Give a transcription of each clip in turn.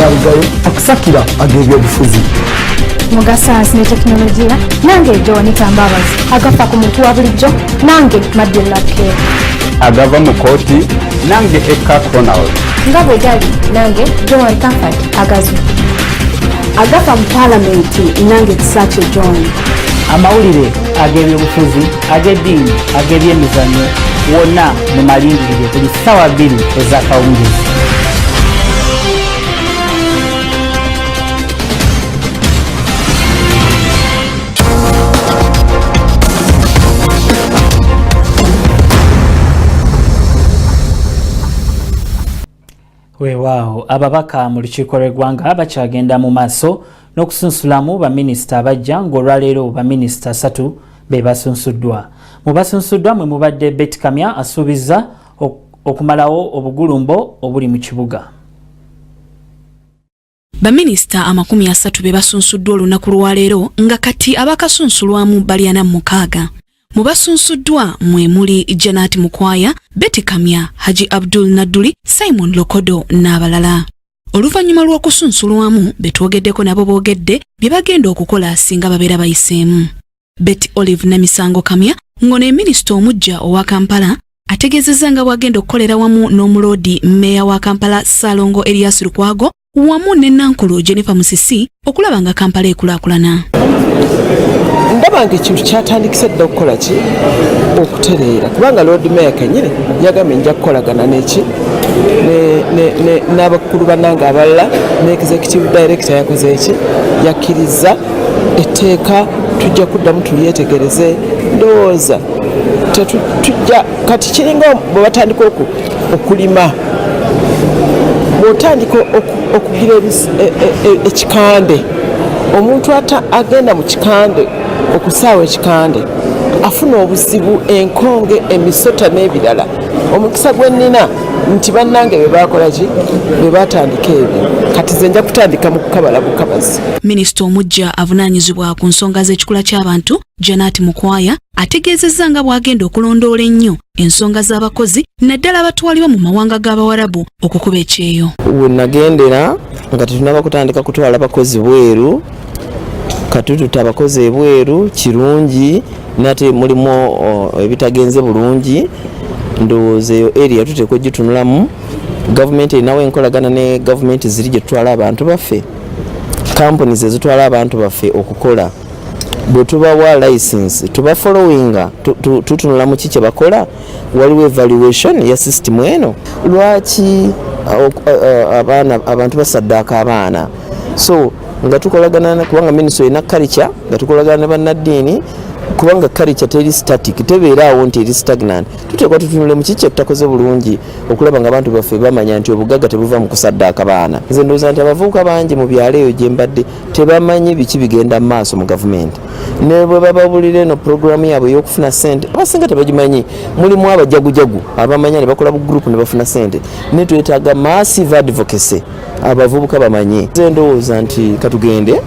yabugayo akusakira ag'ebyobufuzi muga sayansi ne tekinologiya nange Joan Tambabazi agafa ku muntu wa bulijjo nange Madina Care agava mu kooti nange Eka Cronal nga bwe gali nange Joan Comfort agazu agafa mu palamenti nange Kisaakye John amawulire ag'ebyobufuzi ag'eddiini ag'ebyemizannyo wonna mu malingirire buli ssaawa 2 ez'akawungeezi. Weewaawo ababaka mu lukiiko lw'eggwanga bakyagenda mu maaso n'okusunsulamu baminisita abajja ng'olwaleero baminisita 3 be basunsuddwa. Mu basunsuddwa mwe mubadde Betty Kamya asuubiza okumalawo obugulumbo obuli mu kibuga. Baminisita 30 be basunsuddwa olunaku lwaleero nga kati abakasunsulwamu bali 46. Mu basunsuddwa mwe muli Janet Mukwaya, Betty Kamya, Haji Abdul Naduli, Simon Lokodo n'abalala. Oluvannyuma lw'okusunsulwamu betwogeddeko nabo boogedde bye bagenda okukola singa babeera bayiseemu. Betty Olive Namisango Kamya ng'ono minisita omujja owa Kampala ategeezezza nga bw'agenda okukolera wamu n'omuloodi mmeeya wa Kampala Ssalongo Elias Lukwago wamu ne Nankulu Jennifer Musisi okulaba nga Kampala ekulaakulana. Ndaba ng'ekintu kyatandikise dda okukola ki okutereera kubanga Lord Mayor kenyini yagambye nja kukolagana n'abakulu bannange abalala ne executive director yakoze eki yakkiriza etteeka tujja kuddamu tulyetegereze ndowooza tujja kati kiringa bwe batandika okulima bw'otandika okugira ekikande omuntu agenda mu kikande okusaawa ekikande afuna obuzibu enkonge emisota n'ebirala omukisa gwe nnina nti bannange be bakola ki be batandika ebyo kati ze nja kutandika mu kukabala bukabazi. Minisita omujja avunaanyizibwa ku nsonga z'ekikula ky'abantu Janet Mukwaya ategeezezza nga bw'agenda okulondoola ennyo ensonga z'abakozi naddala abatwalibwa mu mawanga g'Abawarabu okukuba ekyeyo. We nagendera nga tetunaba kutandika kutwala bakozi bweru katututa abakozi ebweru kirungi nate mulimu ebitagenze bulungi ndowooza eyo area tuteekwa gitunulamu. Gavumenti erinawo enkolagana ne gavumenti ziri gye tutwala abantu baffe companies ezitwala abantu baffe okukola bwe tubawa license tuba followinga tutunula mu kiki bakola waliwo evaluation ya system eno lwaki abantu basaddaaka abaana so nga tukolagana kubanga ministry ina culture nga tukolagana ne bannaddiini kubanga culture teri static tebeeraawo nti eri stagnant tuteekwa tutunule mu kiki ekitakoze bulungi okulaba nga abantu baffe bamanya nti obugagga tebuva mu kusaddaaka baana. Nze ndowooza nti abavubuka bangi mu byalo eyo gye mbadde tebamanyi biki bigenda mu maaso mu gavumenti ne bwe bababulira eno programu yaabwe ey'okufuna ssente abasinga tebagimanyi. Mulimu abajagujagu abamanya ne bakola bu group ne bafuna ssente ne twetaaga massive advocacy abavubuka bamanyi. Nze ndowooza nti katugende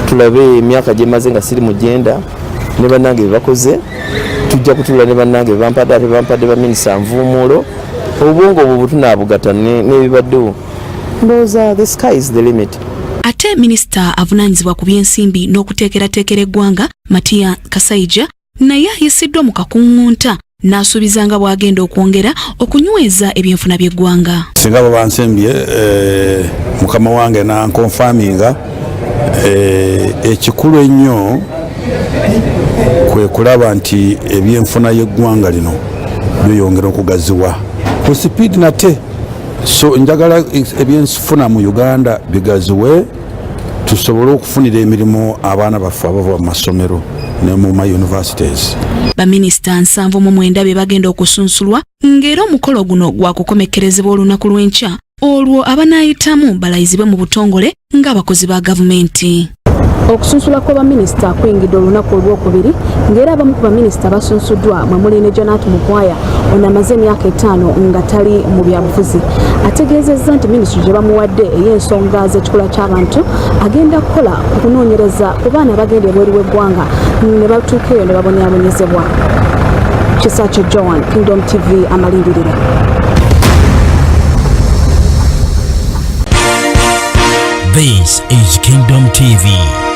tulabe emyaka gye maze nga siri mu genda ne bannange bakoze tujja kutula ne bannange bampadde baminisita nvuumuulo obwongo obwo butunaabugata n'ebibaddewo ndowooza the sky is the limit. Ate minisita avunaanyizibwa ku by'ensimbi n'okuteekerateekera eggwanga Matiya Kasaija naye ayisiddwa mu kakungunta n'asuubiza nga bw'agenda okwongera okunyweza ebyenfuna by'eggwanga. Singa baba nsembye mukama wange nankonfaminga ekikulu ennyo kwe kulaba nti ebyenfuna y'eggwanga lino byongera okugaziwa ku sipiidi nate. So njagala ebyenfuna mu Uganda bigaziwe tusobole okufunira emirimu abaana baffe abava mu masomero ne mu universities. Baminisita 79 be bagenda okusunsulwa ng'era omukolo guno gwa kukomekkerezebwa olunaku lw'enkya olwo abanaayitamu balayizibwe mu butongole ng'abakozi ba gavumenti. Okusunsula kw'abaminisita kuyingidde olunaku olwokubiri ng'era abamu ku baminisita basunsuddwa mwe muli ne Janet Mukwaya ono amaze emyaka 5 nga tali mu byabufuzi. Ategeezezza nti minisitule gye bamuwadde ey'ensonga z'ekikula ky'abantu agenda kukola ku kunoonyereza ku baana abagenda ebweru w'eggwanga ne batuuka eyo ne babonyaabonyezebwa. Kisaakye Joan, Kingdom TV amalingiriro. This is Kingdom TV.